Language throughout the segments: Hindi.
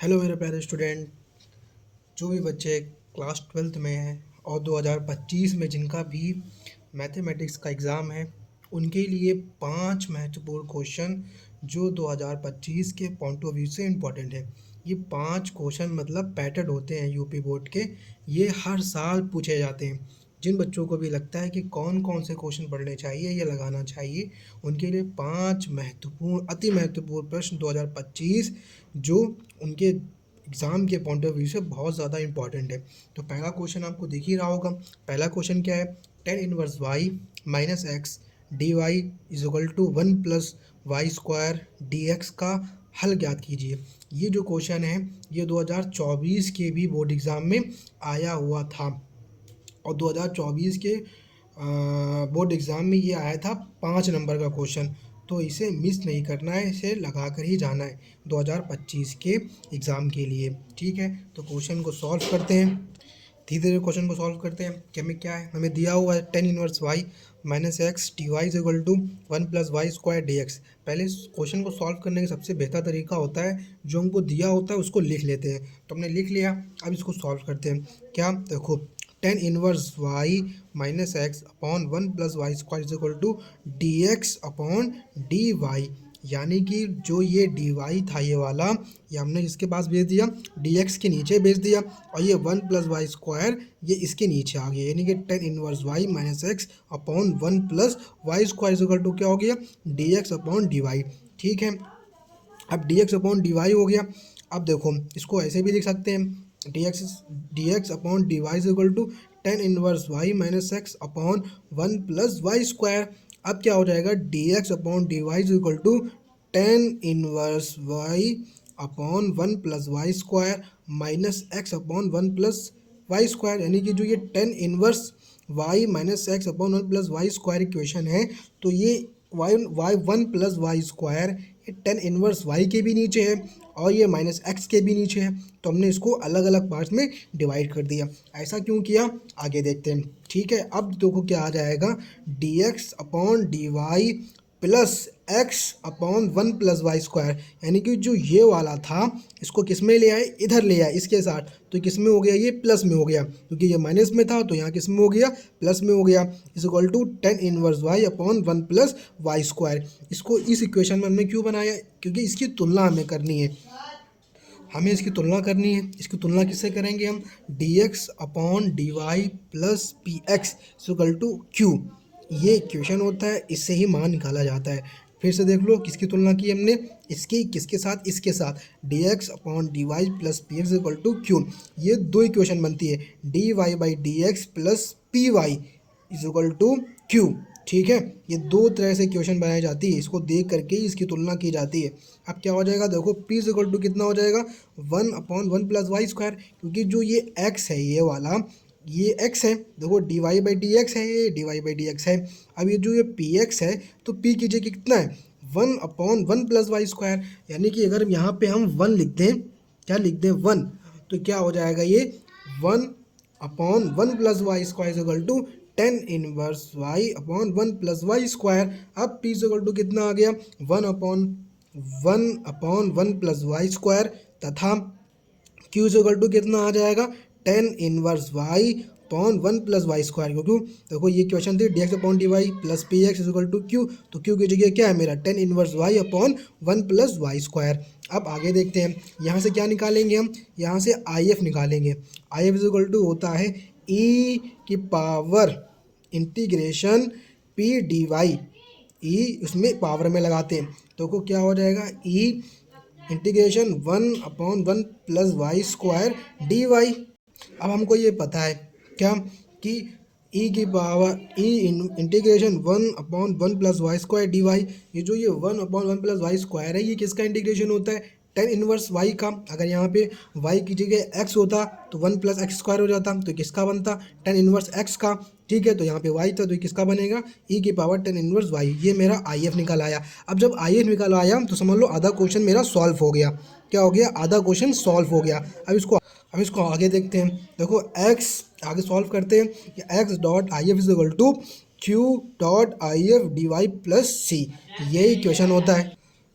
हेलो मेरे प्यारे स्टूडेंट। जो भी बच्चे क्लास 12th में हैं और 2025 में जिनका भी मैथमेटिक्स का एग्ज़ाम है, उनके लिए 5 महत्वपूर्ण क्वेश्चन जो 2025 के पॉइंट ऑफ व्यू से इम्पोर्टेंट है। ये 5 क्वेश्चन मतलब पैटर्न होते हैं यूपी बोर्ड के। ये हर साल पूछे जाते हैं। जिन बच्चों को भी लगता है कि कौन कौन से क्वेश्चन पढ़ने चाहिए या लगाना चाहिए, उनके लिए 5 महत्वपूर्ण अति महत्वपूर्ण प्रश्न 2025 जो उनके एग्ज़ाम के पॉइंट ऑफ व्यू से बहुत ज़्यादा इंपॉर्टेंट है। तो पहला क्वेश्चन आपको दिख ही रहा होगा। पहला क्वेश्चन क्या है? Tan inverse Y minus X D Y is equal to 1+y² dx का हल ज्ञात कीजिए। ये जो क्वेश्चन है ये 2024 के भी बोर्ड एग्ज़ाम में आया हुआ था और 2024 के बोर्ड एग्ज़ाम में ये आया था 5 नंबर का क्वेश्चन। तो इसे मिस नहीं करना है, इसे लगा कर ही जाना है 2025 के एग्ज़ाम के लिए। ठीक है, तो क्वेश्चन को सॉल्व करते हैं। धीरे धीरे क्वेश्चन को सॉल्व करते हैं कि हमें क्या है। हमें दिया हुआ है tan inverse Y minus X D Y is equal to 1+y² dx। पहले क्वेश्चन को सॉल्व करने का सबसे बेहतर तरीका होता है जो हमको दिया होता है उसको लिख लेते हैं। तो हमने लिख लिया, अब इसको सॉल्व करते हैं। क्या देखो, tan inverse Y minus X upon 1+y² is equal to D X upon D Y, यानी कि जो ये डी वाई था ये वाला, ये हमने इसके पास भेज दिया, डी एक्स के नीचे भेज दिया, और ये 1+y² ये इसके नीचे आ गया, यानी कि tan inverse Y minus X upon 1+y² is equal to क्या हो गया? D X upon D Y. ठीक है, अब D X upon D Y हो गया। अब देखो इसको ऐसे भी लिख सकते हैं, D X upon D Y is equal to tan inverse Y minus X upon 1+y²। अब क्या हो जाएगा? D X upon D Y is equal to tan inverse Y upon 1+y² minus X upon 1+y², यानी कि जो ये tan inverse Y minus X upon 1+y² equation है, तो ये वाई 1+y² ये टेन इनवर्स वाई के भी नीचे है और ये माइनस एक्स के भी नीचे है। तो हमने इसको अलग अलग पार्ट्स में डिवाइड कर दिया। ऐसा क्यों किया, आगे देखते हैं। ठीक है, अब देखो क्या आ जाएगा, D X upon D Y plus X upon 1+y², यानी कि जो ये वाला था इसको किस में ले आए? इधर ले आए इसके साथ। तो किस में हो गया? ये प्लस में हो गया, क्योंकि ये माइनस में था तो यहाँ किस में हो गया? प्लस में हो गया। Is equal to tan inverse Y upon 1+y²। इसको इस इक्वेशन में हमने क्यों बनाया? क्योंकि इसकी तुलना हमें करनी है, हमें इसकी तुलना करनी है। इसकी तुलना किससे करेंगे हम? D X upon D Y plus P X equal to Q, ये इक्वेशन होता है, इससे ही मान निकाला जाता है। फिर से देख लो किसकी तुलना की हमने, इसकी किसके साथ? इसके साथ, D X upon D Y plus P X equal to Q. ये दो इक्वेशन बनती है, D Y by D X plus P Y is equal to Q. ठीक है, ये दो तरह से इक्वेशन बनाई जाती है, इसको देख करके ही इसकी तुलना की जाती है। अब क्या हो जाएगा? देखो p इज इक्वल टू कितना हो जाएगा? 1/1+y², क्योंकि जो ये x है ये वाला, ये x है, देखो D Y by D X है, ये D Y by D X है। अब ये जो ये पी एक्स है, तो p कीजिए कि कितना है? 1/1+y², यानी कि अगर यहाँ पे हम 1 लिख दें, क्या लिख दें? 1, तो क्या हो जाएगा? ये 1/1+y² is equal to tan inverse Y upon 1+y²। अब p इज इक्वल टू कितना आ गया? 1/1+y² तथा q इज इक्वल टू कितना आ जाएगा? Ten inverse Y upon 1+y², क्योंकि देखो ये क्वेश्चन थी D X upon D Y plus P X is equal to Q, तो क्यू की जगह क्या है मेरा? Tan inverse Y upon 1+y²। अब आगे देखते हैं, यहाँ से क्या निकालेंगे हम? यहाँ से आई एफ निकालेंगे। I F is equal to होता है ई की power integration P D Y, e उसमें पावर में लगाते हैं तो क्या हो जाएगा? E integration 1/1+y² D Y. अब हमको ये पता है क्या कि ई की power e integration 1/1+y² D Y, ये जो ये 1/1+y² है ये किसका इंटीग्रेशन होता है? टेन इनवर्स वाई का। अगर यहाँ पे वाई की जगह एक्स होता तो 1+x² हो जाता, तो किसका बनता? टेन इनवर्स एक्स का। ठीक है, तो यहाँ पे वाई था तो ये किसका बनेगा? ई की पावर टेन इनवर्स वाई। ये मेरा आई एफ निकल आया। अब जब आई एफ निकल आया तो समझ लो आधा क्वेश्चन मेरा सॉल्व हो गया। क्या हो गया? आधा क्वेश्चन सॉल्व हो गया। अब इसको आगे देखते हैं। देखो एक्स आगे सॉल्व करते हैं कि X dot I F is equal to Q dot I F D Y plus C, यही क्वेश्चन होता है।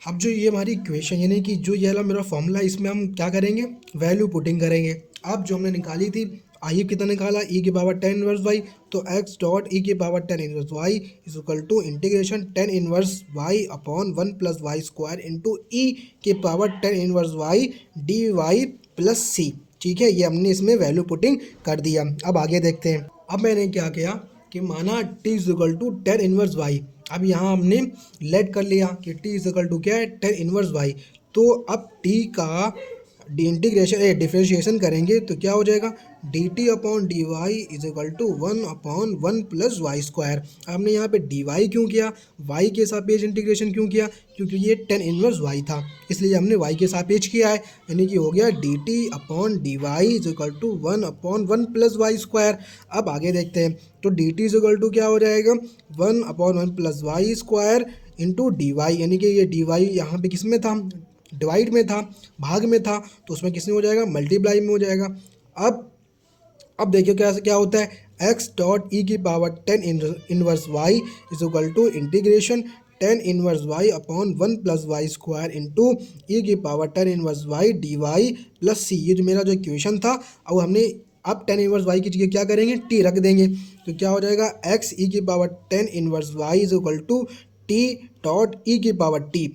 अब जो ये हमारी इक्वेशन यानी कि जो ये वाला मेरा फॉर्मूला है, इसमें हम क्या करेंगे, वैल्यू पुटिंग करेंगे। अब जो हमने निकाली थी आई कितना निकाला, ई की पावर 10 इनवर्स वाई, तो एक्स डॉट ई की power 10 inverse Y is equal to integration 10 inverse Y upon 1 plus Y square into e की power 10 inverse y d Y plus c. ठीक है, ये हमने इसमें वैल्यू पुटिंग कर दिया। अब आगे देखते हैं। अब मैंने क्या किया कि माना t is equal to 10 inverse Y. अब यहाँ हमने लेट कर लिया कि t इज इक्वल टू क्या है, 10 इनवर्स वाई। तो अब t का इंटीग्रेशन डिफ्रेंशिएशन करेंगे तो क्या हो जाएगा, D T upon D Y is equal to 1 upon 1 plus Y square. हमने यहाँ पे डी वाई क्यों किया, वाई के सापेक्ष इंटीग्रेशन क्यों किया, क्योंकि ये 10 इनवर्स वाई था, इसलिए हमने वाई के सापेक्ष किया है। यानी कि हो गया D T upon D Y is equal to 1 upon 1 plus Y square. अब आगे देखते हैं, तो D T is equal to क्या हो जाएगा, 1 upon 1 plus Y square into D Y. यानी कि ये डी वाई यहाँ पे किस में था, डिवाइड में था, भाग में था, तो उसमें किस में हो जाएगा, मल्टीप्लाई में हो जाएगा। अब देखिए क्या क्या होता है, एक्स डॉट ई की power 10 inverse Y is equal to integration 10 inverse Y upon 1 plus Y square into e की power 10 inverse y d Y plus c. ये जो मेरा जो इक्वेशन था, अब हमने अब 10 इनवर्स वाई की जगह क्या करेंगे, टी रख देंगे। तो क्या हो जाएगा, एक्स ई की power 10 inverse Y is equal to T dot ई की पावर टी,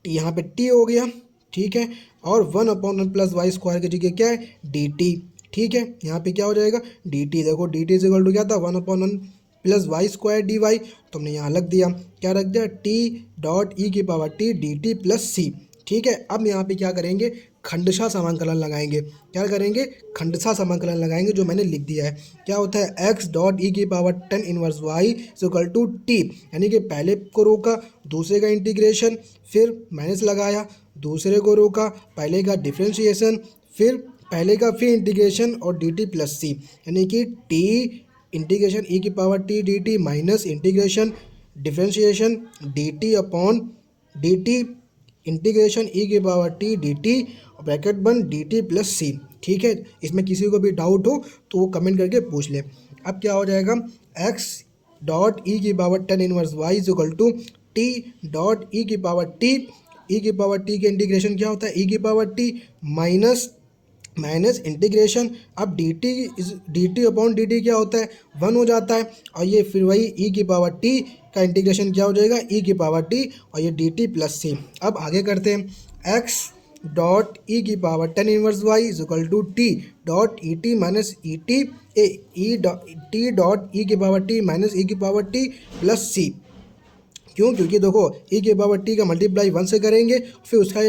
यहाँ पे टी हो गया। ठीक है, और 1 अपॉन 1 प्लस वाई स्क्वायर की जगह क्या है, डी टी। ठीक है, यहाँ पे क्या हो जाएगा, डी टी। देखो D T is equal to क्या था, 1 upon 1 plus Y square D Y. तो हमने यहाँ रख दिया, क्या रख दिया, टी डॉट ई की power t d t plus c. ठीक है, अब यहाँ पे क्या करेंगे, खंडशः समाकलन लगाएंगे। क्या करेंगे, खंडशः समाकलन लगाएंगे, जो मैंने लिख दिया है। क्या होता है, एक्स डॉट ई की power 10 inverse Y is equal to T, यानी कि पहले को रोका, दूसरे का इंटीग्रेशन, फिर माइनस लगाया, दूसरे को रोका, पहले का डिफ्रेंशिएशन, फिर पहले का फिर इंटीग्रेशन और डी टी प्लस सी। यानी कि टी इंटीग्रेशन ई की power t d t minus integration differentiation d T upon d t integration e की power t d t bracket बन डी टी प्लस सी। ठीक है, इसमें किसी को भी डाउट हो तो वो कमेंट करके पूछ ले। अब क्या हो जाएगा, एक्स डॉट ई की power 10 inverse Y is equal to T dot ई की पावर टी, ई की पावर टी के इंटीग्रेशन क्या होता है, ई की पावर टी माइनस इंटीग्रेशन। अब D T upon d T क्या होता है, 1 हो जाता है, और ये फिर वही ई की पावर टी का इंटीग्रेशन क्या हो जाएगा, ई की पावर टी, और ये डी टी प्लस सी। अब आगे करते हैं, एक्स डॉट ई की power 10 inverse Y is equal to T dot E T minus E T T dot ई की पावर टी माइनस ई की पावर टी प्लस सी। क्यों, क्योंकि देखो ई की पावर टी का मल्टीप्लाई 1 से करेंगे, फिर उसका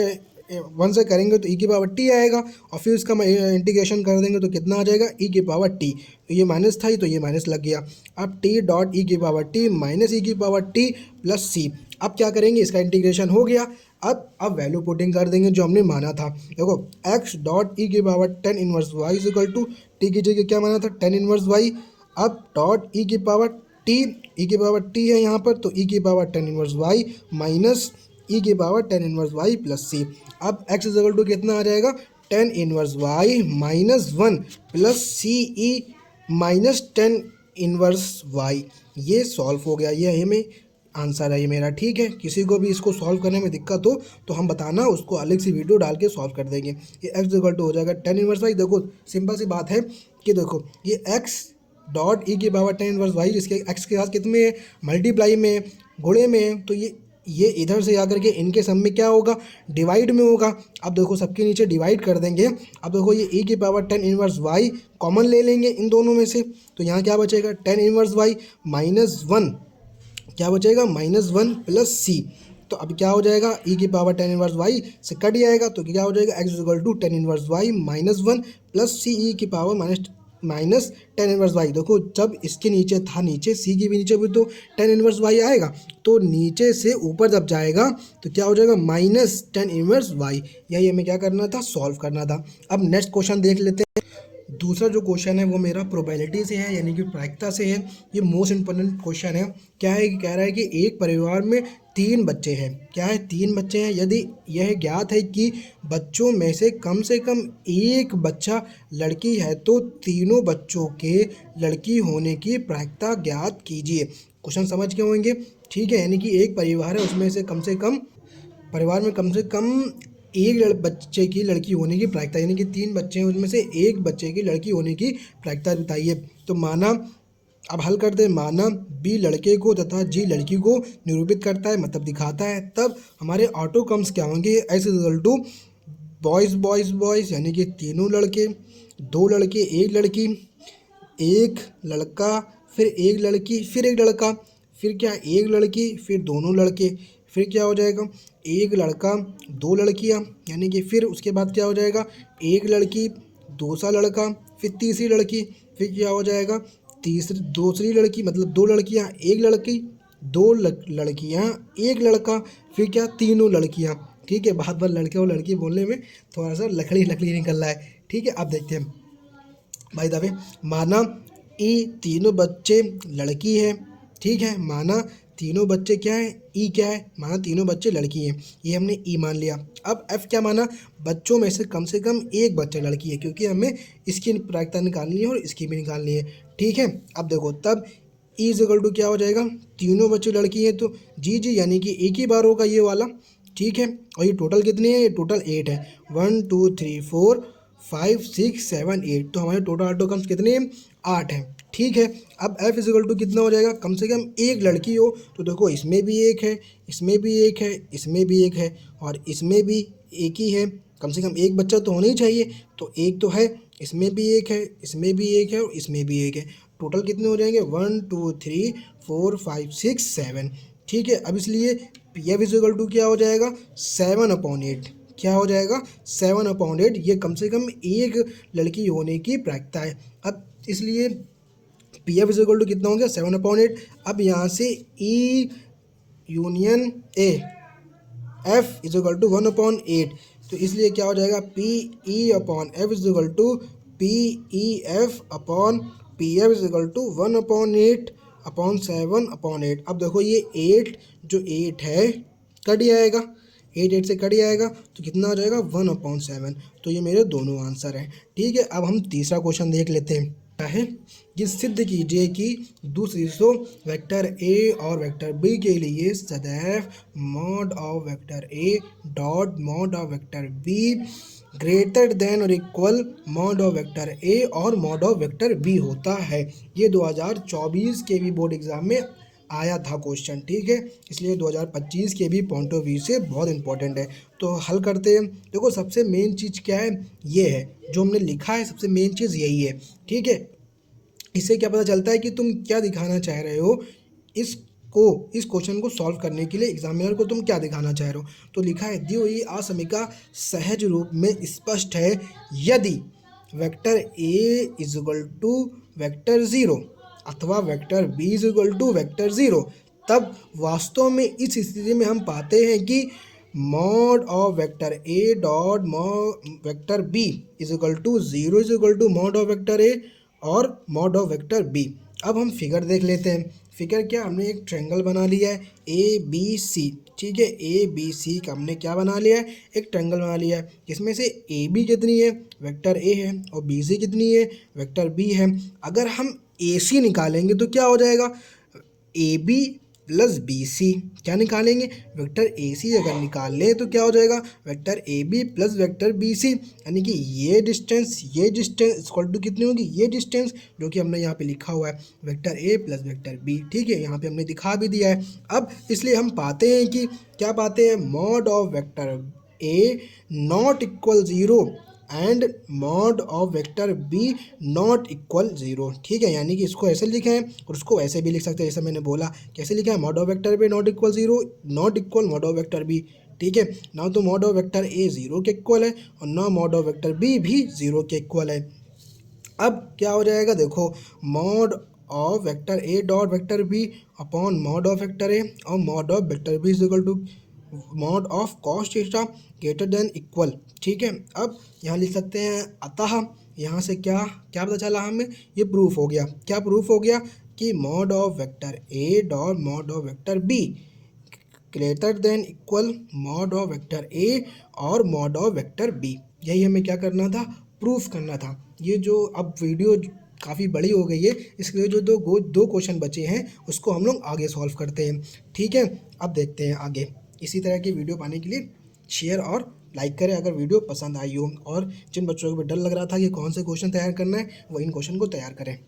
1 से करेंगे तो ई की पावर टी आएगा, और फिर उसका इंटीग्रेशन कर देंगे तो कितना आ जाएगा, ई की पावर टी। तो ये माइनस था ही, तो ये माइनस लग गया। अब टी डॉट ई की पावर टी माइनस ई की पावर टी प्लस सी। अब क्या करेंगे, इसका इंटीग्रेशन हो गया। अब वैल्यू पुटिंग कर देंगे जो हमने माना था। देखो एक्स डॉट ई की power 10 inverse Y is equal to T की जगह क्या माना था, 10 इनवर्स वाई। अब डॉट ई की पावर टी, ई की पावर टी है यहाँ पर, तो ई की पावर 10 इनवर्स वाई माइनस ई की पावर 10 इनवर्स वाई प्लस सी। अब एक्स इज इक्वल टू कितना आ जाएगा, 10 inverse Y minus 1 plus c E minus 10 inverse Y. ये सॉल्व हो गया, ये हमें आंसर है ये मेरा। ठीक है, किसी को भी इसको सॉल्व करने में दिक्कत हो तो हम बताना, उसको अलग सी वीडियो डाल के सॉल्व कर देंगे। ये एक्स इक्वल टू हो जाएगा 10 इनवर्स वाई। देखो सिंपल सी बात है कि देखो ये एक्स डॉट ई की पावर 10 इनवर्स वाई, जिसके एक्स के साथ कितने में, मल्टीप्लाई में, गुणे में, तो ये इधर से आकर के इनके सम में क्या होगा, डिवाइड में होगा। अब देखो सबके नीचे डिवाइड कर देंगे। अब देखो ये ई की पावर 10 इनवर्स वाई कॉमन ले लेंगे इन दोनों में से, तो यहाँ क्या बचेगा, 10 इनवर्स वाई माइनस 1, क्या बचेगा, माइनस 1 प्लस सी। तो अब क्या हो जाएगा, ई की पावर 10 इनवर्स वाई से कट जाएगा, तो क्या हो जाएगा, x equal to 10 inverse Y minus 1 plus c e की पावर माइनस 10 इनवर्स वाई। देखो जब इसके नीचे था, नीचे सी के भी नीचे भी तो 10 इनवर्स वाई आएगा, तो नीचे से ऊपर जब जाएगा तो क्या हो जाएगा, माइनस 10 इनवर्स वाई। यही हमें क्या करना था, सॉल्व करना था। अब नेक्स्ट क्वेश्चन देख लेते हैं। दूसरा जो क्वेश्चन है वो मेरा प्रोबेबिलिटी से है, यानी कि प्रायिकता से है। ये मोस्ट इम्पोर्टेंट क्वेश्चन है। क्या है कि कह रहा है कि एक परिवार में 3 बच्चे हैं। क्या है, 3 बच्चे हैं। यदि यह ज्ञात है कि बच्चों में से कम एक बच्चा लड़की है, तो तीनों बच्चों के लड़की होने की प्रायिकता ज्ञात कीजिए। क्वेश्चन समझ के होंगे। ठीक है, यानी कि एक परिवार है, उसमें से कम परिवार में कम से कम एक बच्चे की लड़की होने की प्रायिकता, यानी कि 3 बच्चे हैं उनमें से एक बच्चे की लड़की होने की प्रायिकता बताइए। तो माना, अब हल करते हैं, माना बी लड़के को तथा जी लड़की को निरूपित करता है, मतलब दिखाता है, तब हमारे ऑटो कम्स क्या होंगे, S equal to boys boys boys, यानी कि तीनों लड़के, 2 लड़के, 1 लड़की, 1 लड़का, फिर 1 लड़की, फिर 1 लड़का, फिर क्या 1 लड़की, फिर दोनों लड़के, फिर क्या हो जाएगा 1 लड़का, 2 लड़कियाँ, यानी कि फिर उसके बाद क्या हो जाएगा 1 लड़की, दूसरा लड़का, फिर तीसरी लड़की, फिर क्या हो जाएगा दूसरी लड़की, मतलब 2 लड़कियाँ, 1 लड़की, 2 लड़कियाँ, 1 लड़का, फिर क्या तीनों लड़कियाँ। ठीक है, बार बार लड़के और लड़की बोलने में थोड़ा सा लकड़ी लकड़ी निकल रहा है। ठीक है, अब देखते हैं भाई दबे, माना ई तीनों बच्चे लड़की है। ठीक है, माना तीनों बच्चे क्या है, ई क्या है, माना तीनों बच्चे लड़की हैं, ये हमने ई मान लिया। अब एफ क्या माना, बच्चों में से कम एक बच्चा लड़की है, क्योंकि हमें इसकी प्रायिकता निकालनी है और इसकी भी निकालनी है। ठीक है, अब देखो तब ई इज इक्वल टू क्या हो जाएगा, तीनों बच्चे लड़की हैं तो जी जी, यानी कि एक ही बार होगा ये वाला। ठीक है, और ये टोटल कितने हैं, ये टोटल 8 है, 1 2 3 4 5 6 7 8, तो हमारे टोटल ऑटो कम्स कितने हैं, 8 हैं। ठीक है, अब एफ इज इक्वल टू कितना हो जाएगा, कम से कम एक लड़की हो, तो देखो इसमें भी एक है, इसमें भी एक है, इसमें भी एक है, और इसमें भी एक ही है, कम से कम एक बच्चा तो होना ही चाहिए, तो एक तो है, इसमें भी एक है, इसमें भी एक है, और इसमें भी एक है। टोटल कितने हो जाएंगे, 1 2 3 4 5 6 7। ठीक है, अब इसलिए P F is equal to क्या हो जाएगा, 7/8। क्या हो जाएगा, 7/8, ये कम से कम एक लड़की होने की प्रायिकता है। अब इसलिए P F is equal to कितना हो गया, 7/8। अब यहाँ से E union A F is equal to 1/8, तो इसलिए क्या हो जाएगा, P E upon F is equal to P E F upon P F is equal to 1/8/7/8। अब देखो ये 8 जो 8 है कट जाएगा, 8 से कट जाएगा, तो कितना हो जाएगा 1/7। तो ये मेरे दोनों आंसर हैं। ठीक है, अब हम तीसरा क्वेश्चन देख लेते हैं। क्या है कि सिद्ध कीजिए कि दूसरी वेक्टर ए और वेक्टर बी के लिए सदैव mod of vector A dot mod of vector b greater than और इक्वल मॉड ऑफ वेक्टर ए और मॉड ऑफ वेक्टर बी होता है। ये 2024 के भी बोर्ड एग्जाम में आया था क्वेश्चन। ठीक है, इसलिए 2025 के भी पॉइंट ऑफ व्यू से बहुत इंपॉर्टेंट है। तो हल करते हैं। देखो सबसे मेन चीज़ क्या है, ये है जो हमने लिखा है, सबसे मेन चीज़ यही है। ठीक है, इससे क्या पता चलता है कि तुम क्या दिखाना चाह रहे हो, इस क्वेश्चन को सॉल्व करने के लिए एग्जामिनर को तुम क्या दिखाना चाह रहे हो। तो लिखा है, दी हुई असमीका सहज रूप में स्पष्ट है यदि vector A is equal to vector 0 अथवा vector B is equal to vector 0, तब वास्तव में इस स्थिति में हम पाते हैं कि mod of vector A dot vector B is equal to 0 is equal to mod of vector ए और मॉड ऑफ वेक्टर बी। अब हम फिगर देख लेते हैं। फिगर क्या, हमने एक ट्रायंगल बना लिया है ए बी सी। ठीक है, ए बी सी का हमने क्या बना लिया है, एक ट्रायंगल बना लिया है, जिसमें से ए बी कितनी है, वेक्टर ए है, और बी सी कितनी है, वेक्टर बी है। अगर हम ए सी निकालेंगे तो क्या हो जाएगा, A B plus B C. क्या निकालेंगे, वेक्टर ए सी अगर निकाल लें तो क्या हो जाएगा, vector A B plus vector B C, यानी कि ये डिस्टेंस इक्वल टू कितनी होगी, ये डिस्टेंस जो कि हमने यहाँ पे लिखा हुआ है vector A plus vector B. ठीक है, यहाँ पे हमने दिखा भी दिया है। अब इसलिए हम पाते हैं कि क्या पाते हैं, mod of vector A not equal 0 and mod of vector B not equal 0। ठीक है, यानी कि इसको ऐसे लिखे हैं और उसको ऐसे भी लिख सकते हैं, जैसे मैंने बोला कैसे लिखा है, mod of vector B not equal 0 not equal mod of vector B. ठीक है, ना तो मॉड ऑफ वेक्टर ए 0 के इक्वल है और ना मॉड ऑफ वेक्टर बी भी 0 के इक्वल है। अब क्या हो जाएगा, देखो mod of vector A dot vector b upon mod of vector ए और mod of vector B is equal to mod of cos theta greater than equal. ठीक है, अब यहाँ लिख सकते हैं अतः, यहाँ से क्या क्या पता चला हमें, ये प्रूफ हो गया। क्या प्रूफ हो गया कि mod of vector A dot mod of vector b greater than equal mod of vector ए और मॉड ऑफ वेक्टर बी। यही हमें क्या करना था, प्रूफ करना था। ये जो अब वीडियो काफ़ी बड़ी हो गई है, इसलिए जो दो क्वेश्चन बचे हैं उसको हम लोग आगे सॉल्व करते हैं। ठीक है, अब देखते हैं आगे। इसी तरह की वीडियो पाने के लिए शेयर और लाइक करें अगर वीडियो पसंद आई हो, और जिन बच्चों को भी डर लग रहा था कि कौन से क्वेश्चन तैयार करना है वो इन क्वेश्चन को तैयार करें।